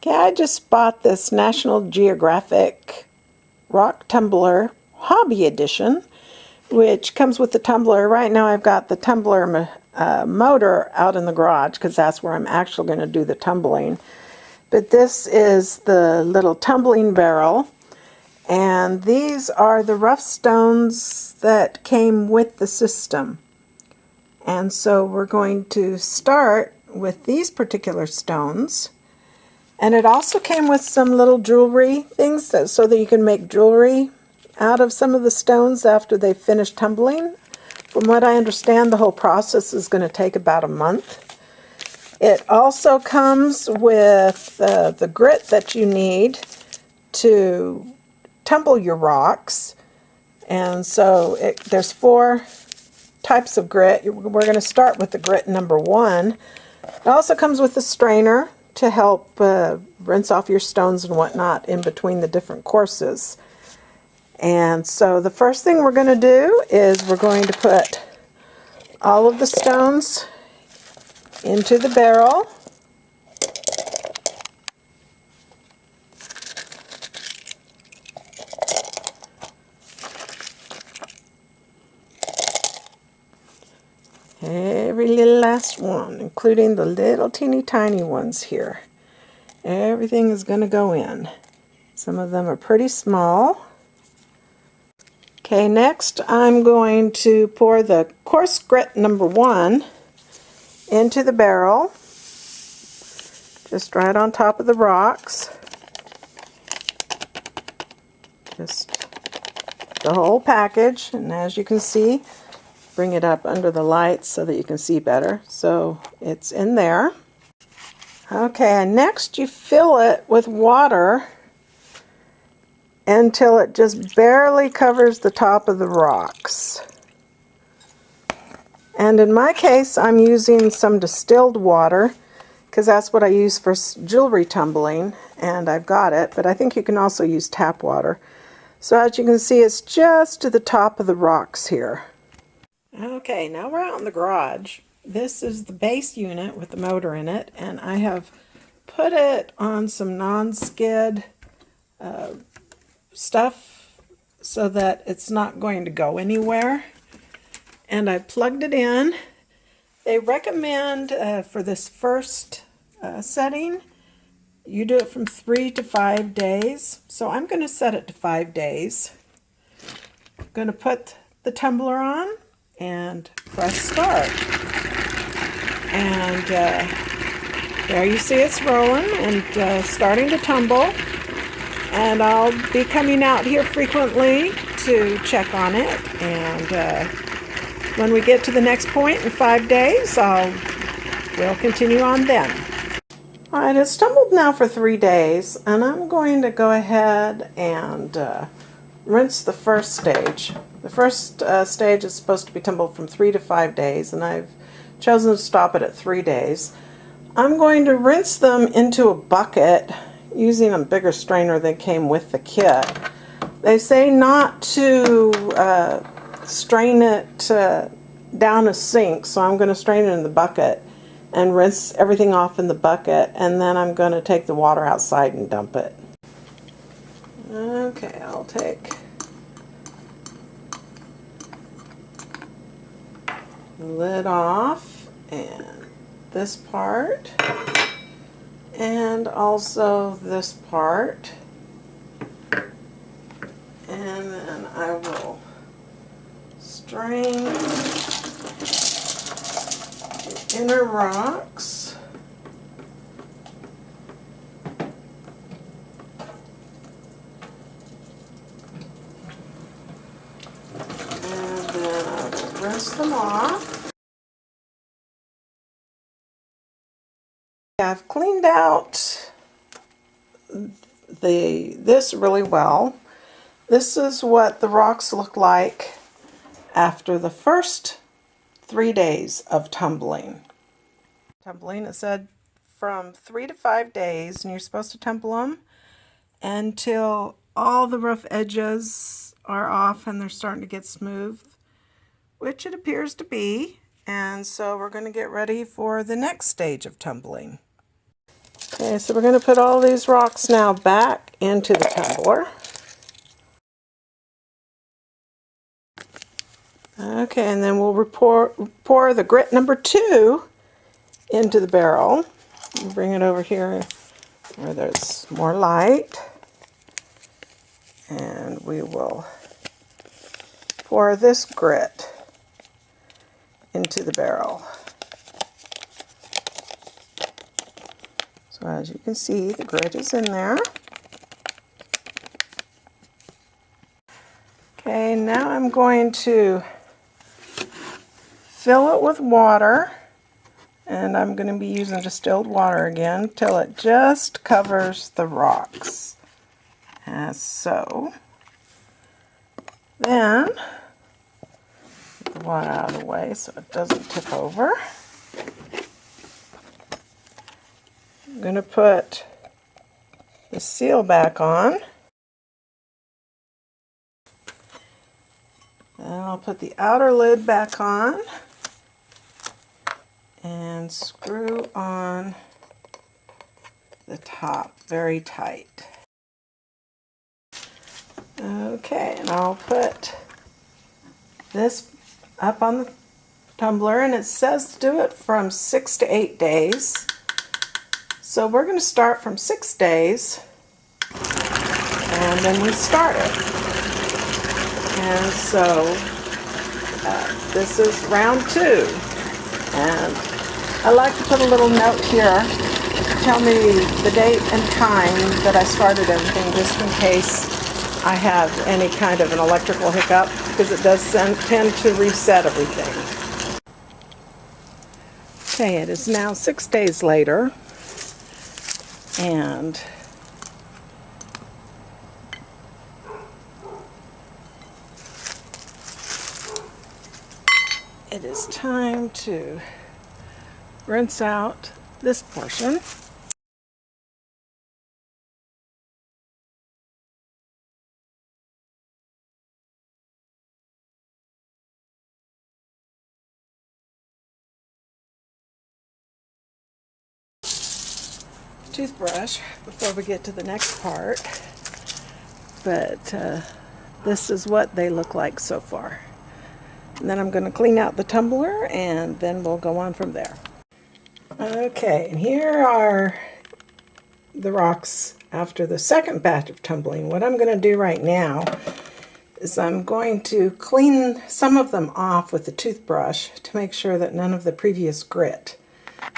Okay, I just bought this National Geographic Rock Tumbler Hobby Edition, which comes with the tumbler. Right now I've got the tumbler motor out in the garage because that's where I'm actually going to do the tumbling. But this is the little tumbling barrel, and these are the rough stones that came with the system. And so we're going to start with these particular stones. And it also came with some little jewelry things so that you can make jewelry out of some of the stones after they've finished tumbling. From what I understand, the whole process is going to take about a month. It also comes with the grit that you need to tumble your rocks. And so there's 4 types of grit. We're going to start with the grit number 1. It also comes with a strainer to help rinse off your stones and whatnot in between the different courses. And so the first thing we're going to do is we're going to put all of the stones into the barrel. Every little last one, including the little teeny tiny ones here. Everything is going to go in. Some of them are pretty small. Okay, next I'm going to pour the coarse grit number 1 into the barrel, just right on top of the rocks. Just the whole package, and as you can see, bring it up under the lights so that you can see better. So it's in there. Okay, and next you fill it with water until it just barely covers the top of the rocks. And in my case, I'm using some distilled water because that's what I use for jewelry tumbling, and I've got it, but I think you can also use tap water. So as you can see, it's just to the top of the rocks here. Okay, now we're out in the garage. This is the base unit with the motor in it, and I have put it on some non-skid stuff so that it's not going to go anywhere. And I plugged it in. They recommend for this first setting, you do it from 3 to 5 days. So I'm going to set it to 5 days. I'm going to put the tumbler on and press start. And there you see it's rolling and starting to tumble. And I'll be coming out here frequently to check on it. And when we get to the next point in 5 days, we'll continue on then. All right, it's tumbled now for 3 days, and I'm going to go ahead and rinse the first stage. The first stage is supposed to be tumbled from 3 to 5 days, and I've chosen to stop it at 3 days. I'm going to rinse them into a bucket using a bigger strainer that came with the kit. They say not to strain it down a sink, so I'm going to strain it in the bucket and rinse everything off in the bucket, and then I'm going to take the water outside and dump it. Okay, I'll take the lid off and this part and also this part, and then I will strain the inner rocks. And then I will rinse them off. I've cleaned out this really well. This is what the rocks look like after the first 3 days of tumbling. It said from 3 to 5 days, and you're supposed to tumble them until all the rough edges are off and they're starting to get smooth, which it appears to be. And so we're going to get ready for the next stage of tumbling. Okay, so we're going to put all these rocks now back into the tumbler. Okay, and then we'll pour the grit number 2 into the barrel. Bring it over here where there's more light. And we will pour this grit into the barrel. So as you can see, the grit is in there. Okay, now I'm going to fill it with water, and I'm going to be using distilled water again till it just covers the rocks, as so. Then, get the water out of the way so it doesn't tip over. I'm going to put the seal back on. And I'll put the outer lid back on and screw on the top very tight. Okay, and I'll put this up on the tumbler, and it says to do it from 6 to 8 days. So we're going to start from 6 days, and then we start it. And so this is round 2, and I like to put a little note here to tell me the date and time that I started everything, just in case I have any kind of an electrical hiccup, because it does tend to reset everything. Okay, it is now 6 days later, and it is time to rinse out this portion. Toothbrush before we get to the next part, but this is what they look like so far. And then I'm going to clean out the tumbler, and then we'll go on from there. Okay, and here are the rocks after the second batch of tumbling. What I'm going to do right now is I'm going to clean some of them off with the toothbrush to make sure that none of the previous grit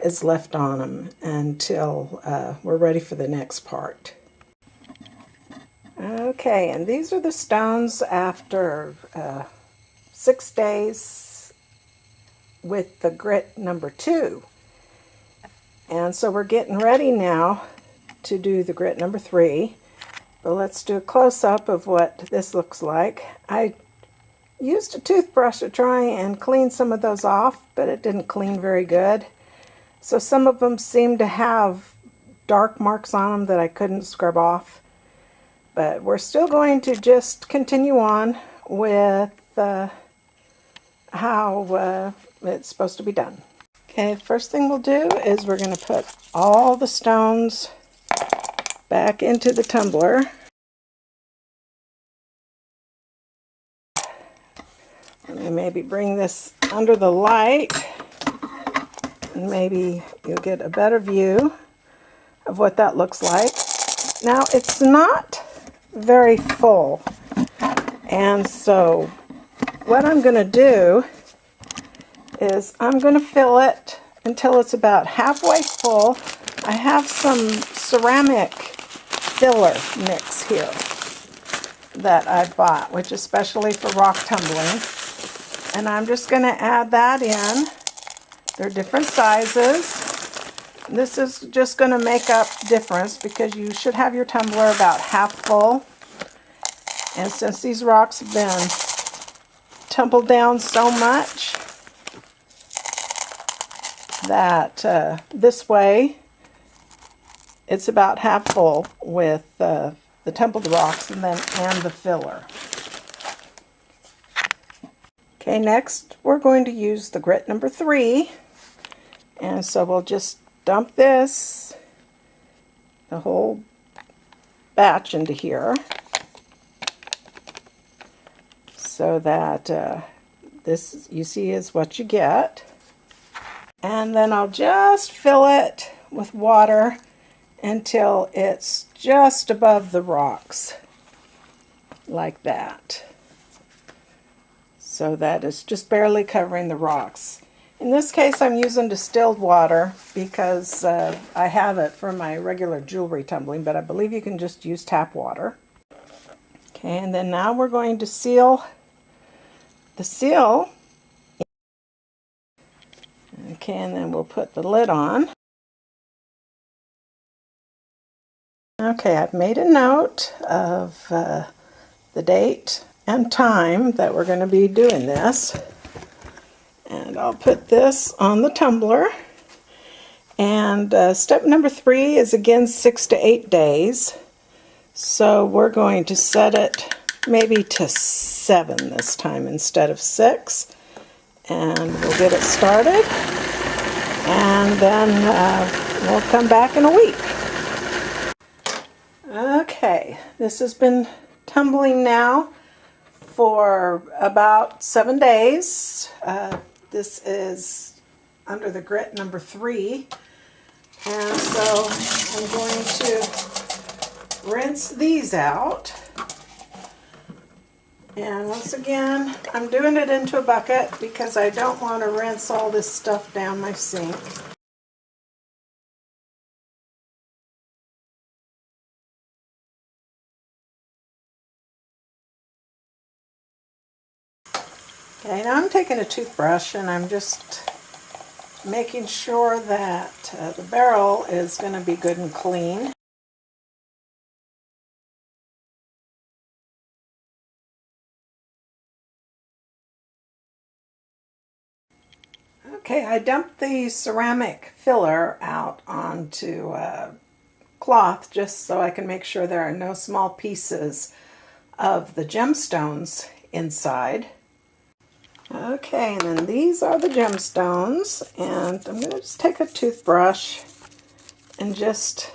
is left on them until we're ready for the next part. Okay, and these are the stones after 6 days with the grit number 2. And so we're getting ready now to do the grit number 3. But let's do a close-up of what this looks like. I used a toothbrush to try and clean some of those off, but it didn't clean very good. So some of them seem to have dark marks on them that I couldn't scrub off. But we're still going to just continue on with how it's supposed to be done. Okay, first thing we'll do is we're going to put all the stones back into the tumbler. Let me maybe bring this under the light, and maybe you'll get a better view of what that looks like. Now, it's not very full, and so what I'm going to do is I'm going to fill it until it's about halfway full. I have some ceramic filler mix here that I bought, which is specially for rock tumbling. And I'm just going to add that in. They're different sizes. This is just going to make up difference because you should have your tumbler about half full. And since these rocks have been tumbled down so much, that this way it's about half full with the tumbled rocks and the filler. Okay, next we're going to use the grit number 3, and so we'll just dump this the whole batch into here so that this, you see, is what you get. And then I'll just fill it with water until it's just above the rocks, like that. So that it's just barely covering the rocks. In this case, I'm using distilled water because I have it for my regular jewelry tumbling, but I believe you can just use tap water. Okay, and then now we're going to seal the seal. Okay, and then we'll put the lid on. Okay, I've made a note of the date and time that we're going to be doing this. And I'll put this on the tumbler. And step number 3 is again 6 to 8 days. So we're going to set it maybe to 7 this time instead of 6. And we'll get it started. And then we'll come back in a week. Okay, this has been tumbling now for about 7 days. This is under the grit number 3. And so I'm going to rinse these out. And once again, I'm doing it into a bucket because I don't want to rinse all this stuff down my sink. Okay, now I'm taking a toothbrush and I'm just making sure that the barrel is going to be good and clean. Okay, I dumped the ceramic filler out onto cloth just so I can make sure there are no small pieces of the gemstones inside. Okay, and then these are the gemstones, and I'm going to just take a toothbrush and just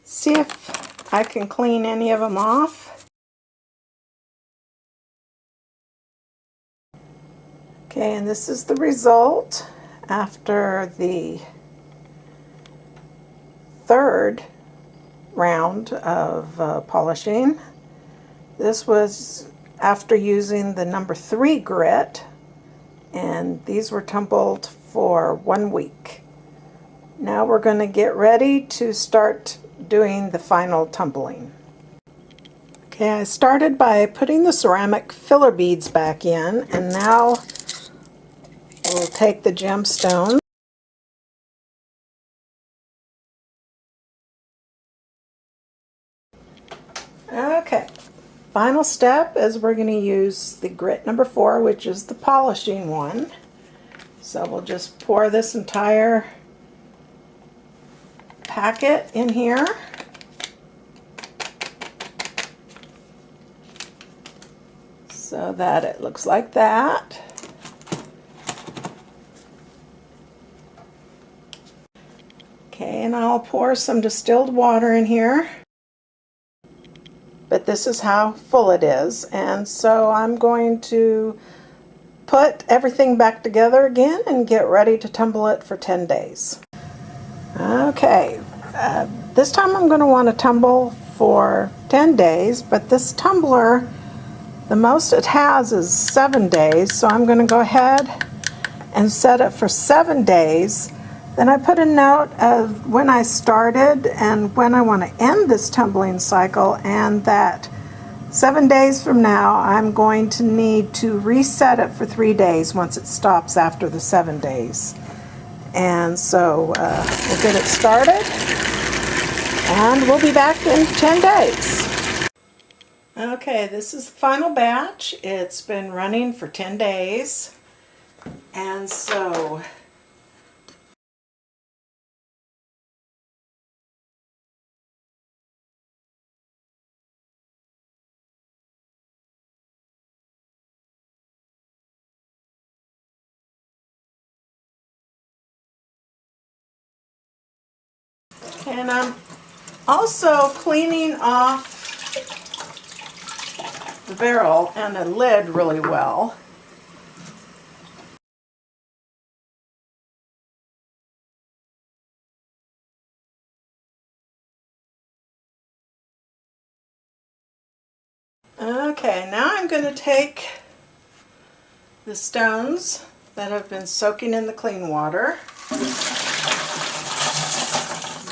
see if I can clean any of them off. Okay, and this is the result after the 3rd round of polishing. This was after using the number 3 grit, and these were tumbled for 1 week. Now we're going to get ready to start doing the final tumbling. Okay, I started by putting the ceramic filler beads back in, and now we'll take the gemstone. Okay, final step is we're going to use the grit number 4, which is the polishing one. So we'll just pour this entire packet in here. So that it looks like that. Okay, and I'll pour some distilled water in here. But this is how full it is, and so I'm going to put everything back together again and get ready to tumble it for 10 days. Okay, this time I'm going to want to tumble for 10 days, but this tumbler, the most it has is 7 days, so I'm going to go ahead and set it for 7 days. Then I put a note of when I started and when I want to end this tumbling cycle, and that 7 days from now I'm going to need to reset it for 3 days once it stops after the 7 days. And so we'll get it started and we'll be back in 10 days. Okay, this is the final batch. It's been running for 10 days, and so and I'm Also, cleaning off the barrel and the lid really well. Okay, now I'm going to take the stones that have been soaking in the clean water.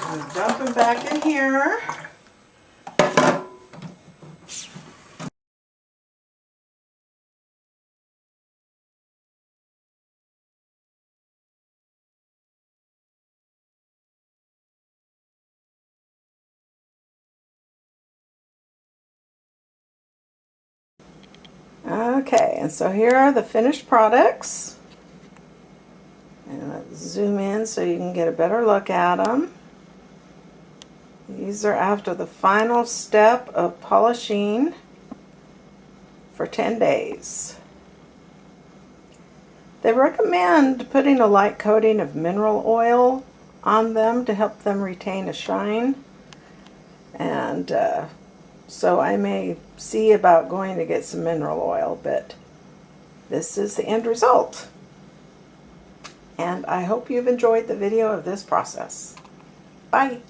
I'm going to dump them back in here. Okay, and so here are the finished products. And let's zoom in so you can get a better look at them. These are after the final step of polishing for 10 days. They recommend putting a light coating of mineral oil on them to help them retain a shine. And so I may see about going to get some mineral oil, but this is the end result. And I hope you've enjoyed the video of this process. Bye.